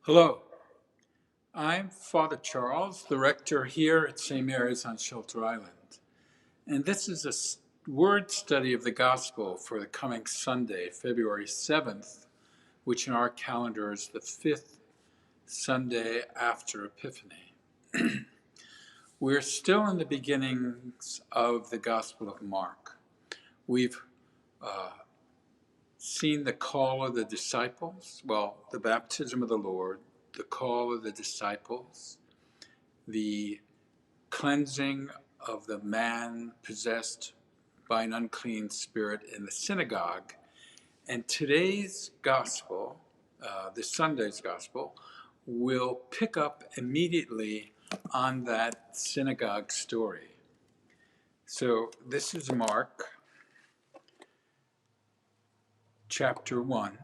Hello, I'm Father Charles, the rector here at St. Mary's on Shelter Island, and this is a word study of the Gospel for the coming Sunday, February 7th, which in our calendar is the fifth Sunday after Epiphany. We're still in the beginnings of the Gospel of Mark. We've seen the call of the disciples, the baptism of the Lord, the call of the disciples, the cleansing of the man possessed by an unclean spirit in the synagogue. And today's gospel, this Sunday's gospel, will pick up immediately on that synagogue story. So this is Mark chapter 1,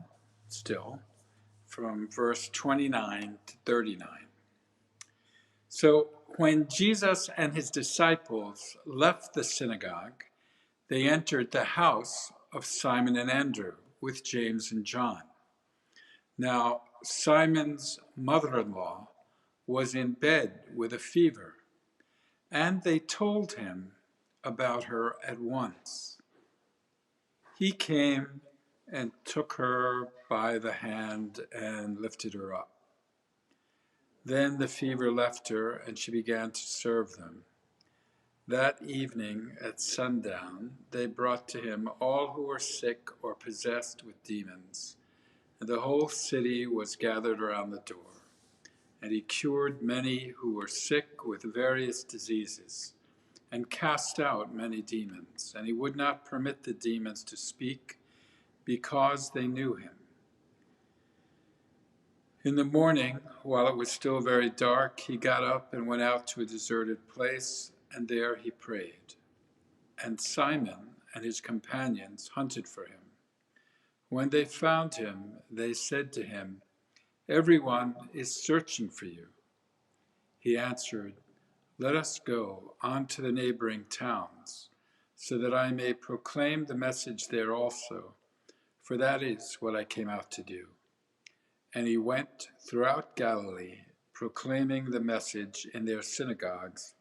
still, from verse 29 to 39. So when Jesus and his disciples left the synagogue, they entered the house of Simon and Andrew with James and John. Now, Simon's mother-in-law was in bed with a fever, and they told him about her at once. He came and took her by the hand and lifted her up. Then the fever left her, and she began to serve them. That evening at sundown, they brought to him all who were sick or possessed with demons, and the whole city was gathered around the door. And he cured many who were sick with various diseases, and cast out many demons. And he would not permit the demons to speak, because they knew him. In the morning, while it was still very dark, he got up and went out to a deserted place, and there he prayed. And Simon and his companions hunted for him. When they found him, they said to him, "Everyone is searching for you." He answered, "Let us go on to the neighboring towns, so that I may proclaim the message there also, for that is what I came out to do." And he went throughout Galilee, proclaiming the message in their synagogues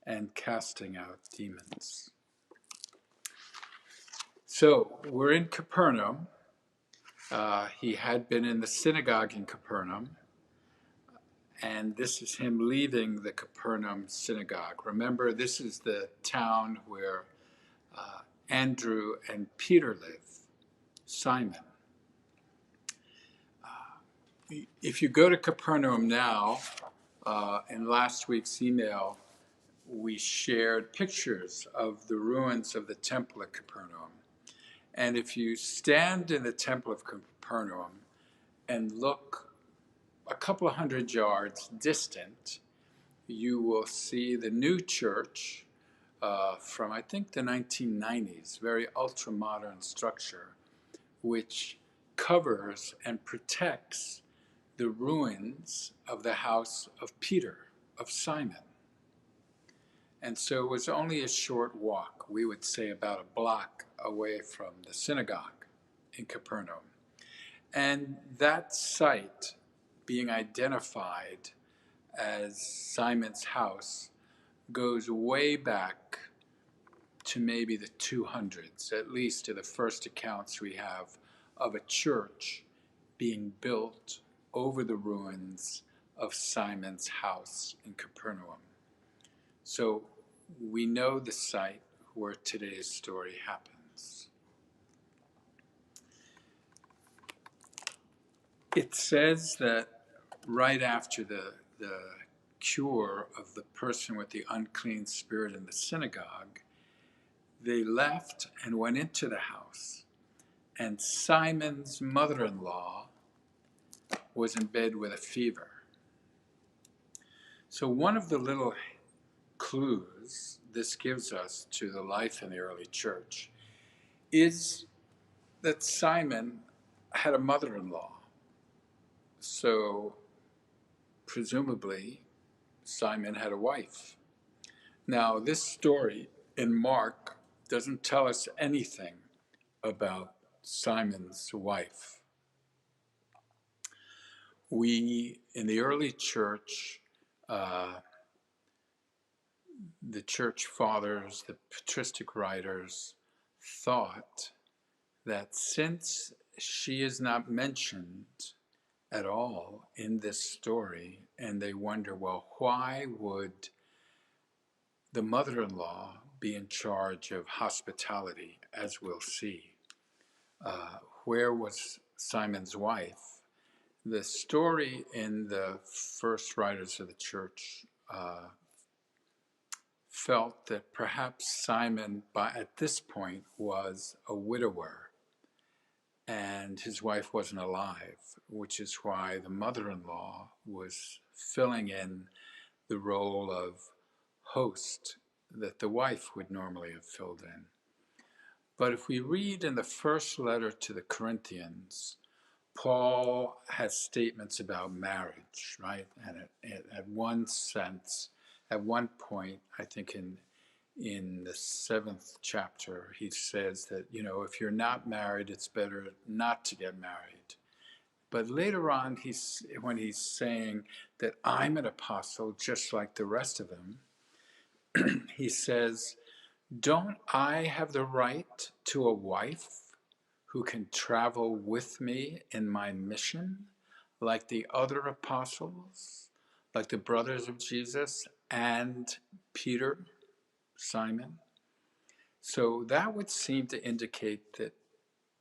and casting out demons. So we're in Capernaum. He had been in the synagogue in Capernaum, and this is him leaving the Capernaum synagogue. Remember, this is the town where Andrew and Peter live, Simon. If you go to Capernaum now, in last week's email, we shared pictures of the ruins of the temple at Capernaum. And if you stand in the temple of Capernaum and look a couple of hundred yards distant, you will see the new church from, I think, the 1990s, very ultra-modern structure, which covers and protects the ruins of the house of Peter, of Simon. And so it was only a short walk, we would say about a block away from the synagogue in Capernaum. And that site being identified as Simon's house goes way back to maybe the 200s, at least to the first accounts we have of a church being built over the ruins of Simon's house in Capernaum. So we know the site where today's story happens. It says that right after the cure of the person with the unclean spirit in the synagogue, they left and went into the house, and Simon's mother-in-law was in bed with a fever. So one of the little clues this gives us to the life in the early church is that Simon had a mother-in-law. So presumably Simon had a wife. Now this story in Mark doesn't tell us anything about Simon's wife. We, in the early church, uh, the church fathers, the patristic writers, thought that since she is not mentioned at all in this story, and they wonder, well, why would the mother-in-law be in charge of hospitality, as we'll see? Where was Simon's wife? The story in the first writers of the church felt that perhaps Simon, at this point, was a widower and his wife wasn't alive, which is why the mother-in-law was filling in the role of host that the wife would normally have filled in. But if we read in the first letter to the Corinthians, Paul has statements about marriage, right? And at one sense, at one point, I think in the 7th chapter, he says that, if you're not married, it's better not to get married. But later on, when he's saying that I'm an apostle just like the rest of them, he says, don't I have the right to a wife who can travel with me in my mission, like the other apostles, like the brothers of Jesus and Peter, Simon? So that would seem to indicate that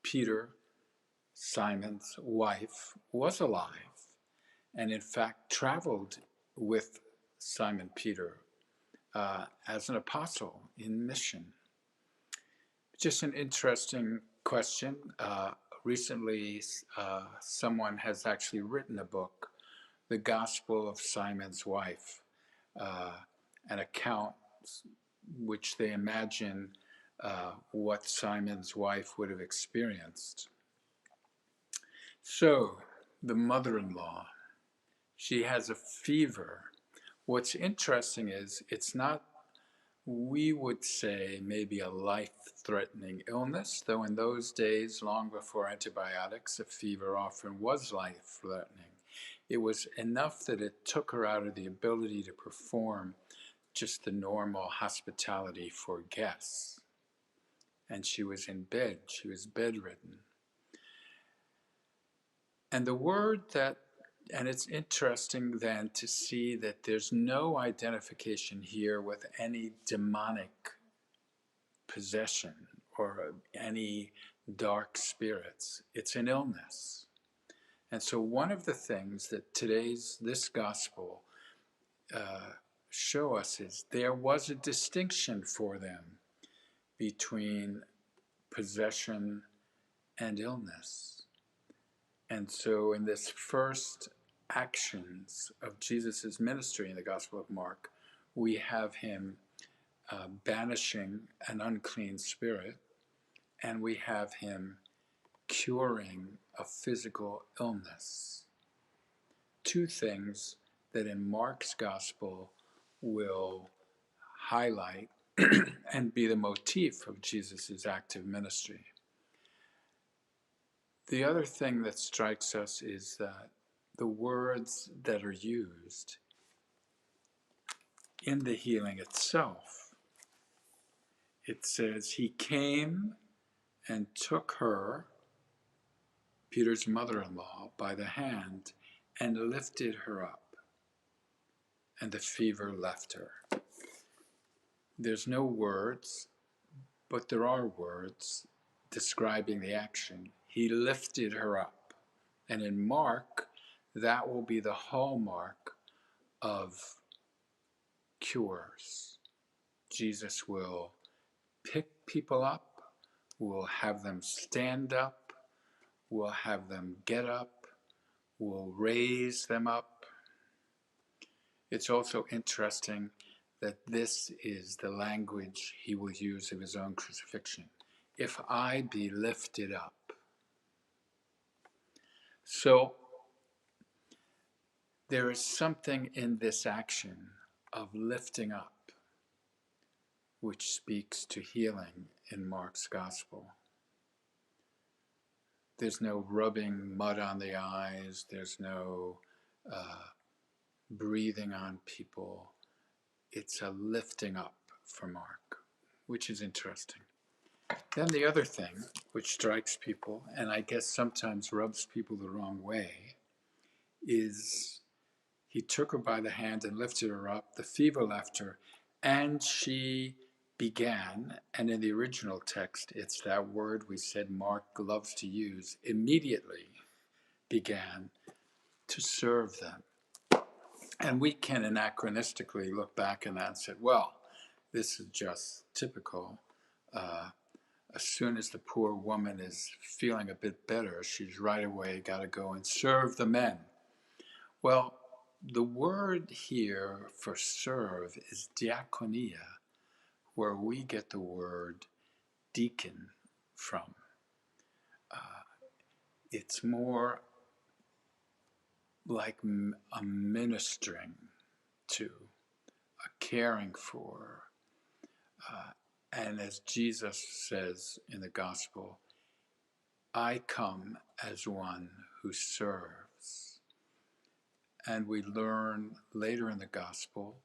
Peter, Simon's wife, was alive and in fact traveled with Simon Peter as an apostle in mission. Just an interesting question. Recently, someone has actually written a book, The Gospel of Simon's Wife, an account which they imagine what Simon's wife would have experienced. So, the mother-in-law, she has a fever. What's interesting is it's not, we would say, maybe a life-threatening illness, though in those days, long before antibiotics, a fever often was life-threatening. It was enough that it took her out of the ability to perform just the normal hospitality for guests. And she was in bed, she was bedridden. And the word that, and it's interesting then to see that there's no identification here with any demonic possession or any dark spirits. It's an illness. And so one of the things that this gospel show us is there was a distinction for them between possession and illness. And so in this first actions of Jesus' ministry in the Gospel of Mark, we have him banishing an unclean spirit, and we have him curing a physical illness. Two things that in Mark's Gospel will highlight and be the motif of Jesus' active ministry. The other thing that strikes us is that the words that are used in the healing itself, it says, he came and took her, Peter's mother-in-law, by the hand and lifted her up, and the fever left her. There's no words, but there are words describing the action. He lifted her up. And in Mark, that will be the hallmark of cures. Jesus will pick people up, will have them stand up, will have them get up, will raise them up. It's also interesting that this is the language he will use of his own crucifixion. If I be lifted up. So there is something in this action of lifting up which speaks to healing in Mark's Gospel. There's no rubbing mud on the eyes, there's no breathing on people. It's a lifting up for Mark, which is interesting. Then the other thing which strikes people, and I guess sometimes rubs people the wrong way, is he took her by the hand and lifted her up. The fever left her, and she began, and in the original text, it's that word we said Mark loves to use, immediately began to serve them. And we can anachronistically look back on that and say, well, this is just typical. As soon as the poor woman is feeling a bit better, she's right away got to go and serve the men. Well, the word here for serve is diakonia, where we get the word deacon from. It's more like a ministering to, a caring for. And as Jesus says in the gospel, I come as one who serves. And we learn later in the gospel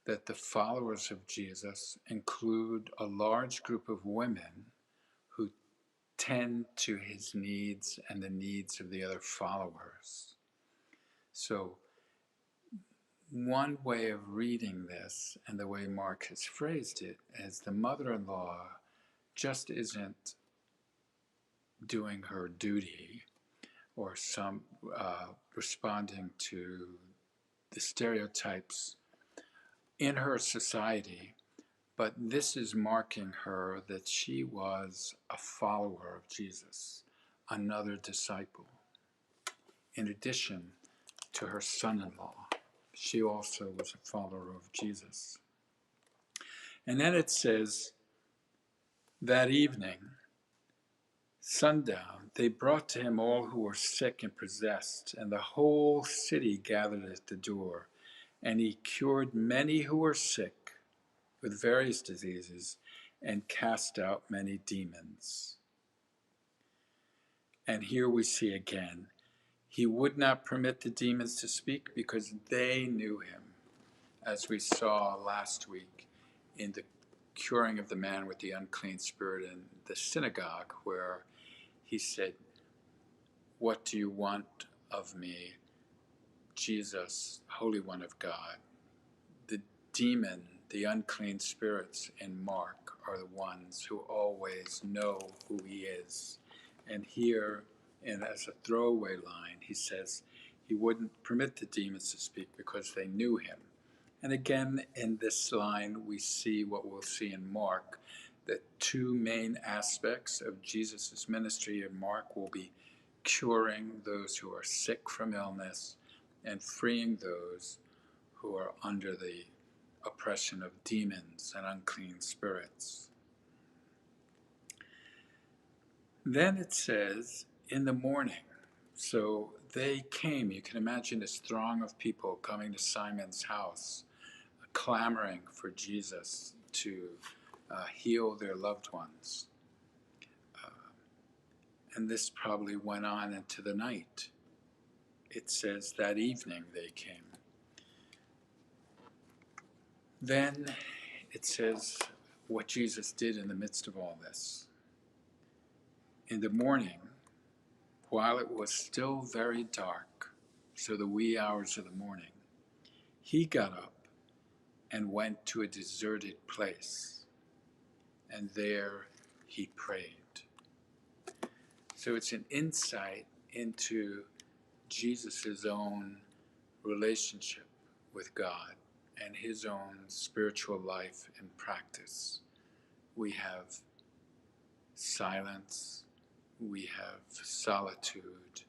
that the followers of Jesus include a large group of women who tend to his needs and the needs of the other followers. So one way of reading this, and the way Mark has phrased it, as the mother-in-law just isn't doing her duty or some responding to the stereotypes in her society, but this is marking her that she was a follower of Jesus, another disciple. In addition to her son-in-law, she also was a follower of Jesus. And then it says, that evening, sundown, they brought to him all who were sick and possessed, and the whole city gathered at the door. And he cured many who were sick with various diseases and cast out many demons. And here we see again, he would not permit the demons to speak because they knew him, as we saw last week in the curing of the man with the unclean spirit in the synagogue, where he said, what do you want of me, Jesus, Holy One of God? The demon, the unclean spirits in Mark are the ones who always know who he is. And here, and as a throwaway line, he says he wouldn't permit the demons to speak because they knew him. And again, in this line, we see what we'll see in Mark, that two main aspects of Jesus' ministry in Mark will be curing those who are sick from illness and freeing those who are under the oppression of demons and unclean spirits. Then it says, in the morning. So they came, you can imagine this throng of people coming to Simon's house, clamoring for Jesus to heal their loved ones. And this probably went on into the night. It says that evening they came. Then it says what Jesus did in the midst of all this. In the morning, while it was still very dark, so the wee hours of the morning, he got up and went to a deserted place, and there he prayed. So it's an insight into Jesus' own relationship with God and his own spiritual life and practice. We have silence, we have solitude,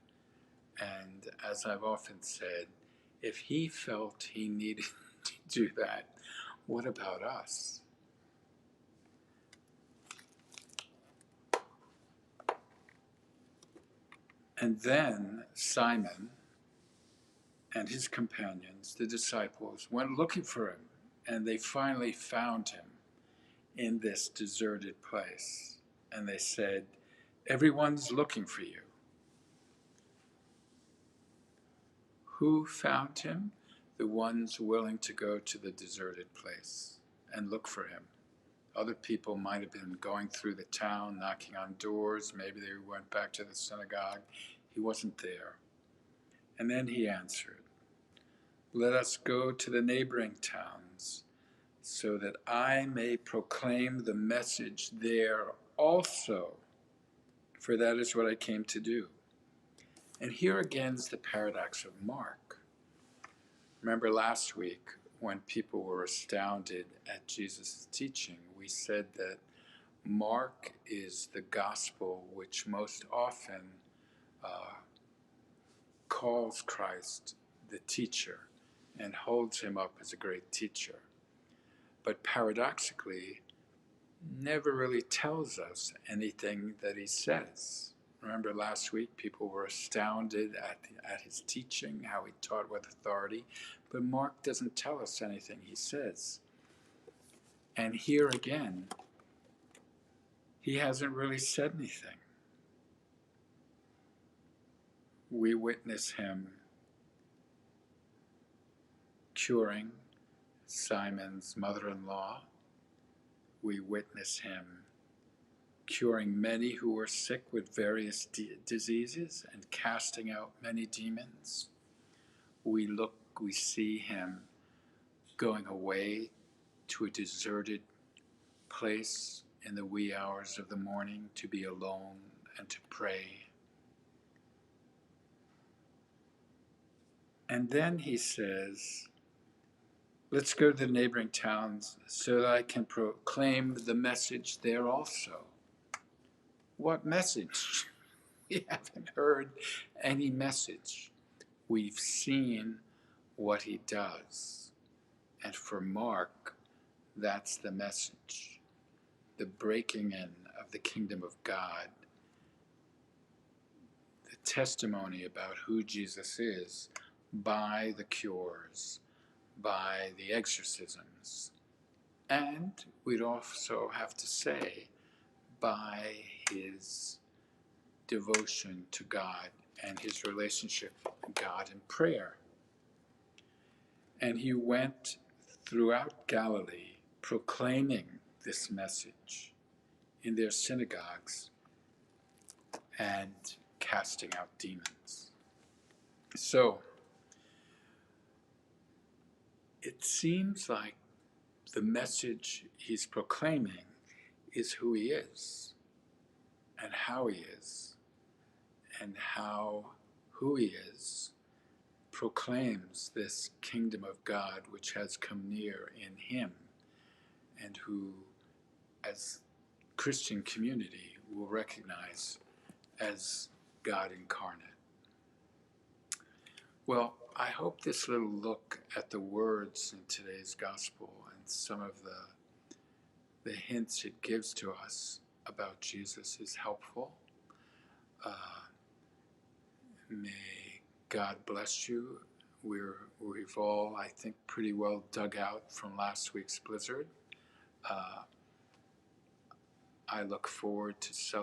and as I've often said, if he felt he needed to do that, what about us? And then Simon and his companions, the disciples, went looking for him, and they finally found him in this deserted place. And they said, everyone's looking for you. Who found him? The ones willing to go to the deserted place and look for him. Other people might have been going through the town, knocking on doors. Maybe they went back to the synagogue. He wasn't there. And then he answered, "Let us go to the neighboring towns, so that I may proclaim the message there also, for that is what I came to do." And here again is the paradox of Mark. Remember last week when people were astounded at Jesus' teaching, we said that Mark is the gospel which most often calls Christ the teacher and holds him up as a great teacher, but paradoxically never really tells us anything that he says. Remember last week people were astounded at his teaching, how he taught with authority, but Mark doesn't tell us anything he says. And here again, he hasn't really said anything. We witness him curing Simon's mother-in-law. We witness him curing many who were sick with various diseases and casting out many demons. We see him going away to a deserted place in the wee hours of the morning to be alone and to pray. And then he says, "Let's go to the neighboring towns so that I can proclaim the message there also." What message? We haven't heard any message. We've seen what he does. And for Mark, that's the message. The breaking in of the kingdom of God. The testimony about who Jesus is by the cures, by the exorcisms. And we'd also have to say, by his devotion to God and his relationship with God in prayer. And he went throughout Galilee proclaiming this message in their synagogues and casting out demons. So it seems like the message he's proclaiming is who he is and how he is, and how who he is proclaims this kingdom of God which has come near in him, and who, as Christian community, will recognize as God incarnate. Well, I hope this little look at the words in today's gospel and some of the hints it gives to us about Jesus is helpful. May God bless you. We've all, I think, pretty well dug out from last week's blizzard. I look forward to celebrating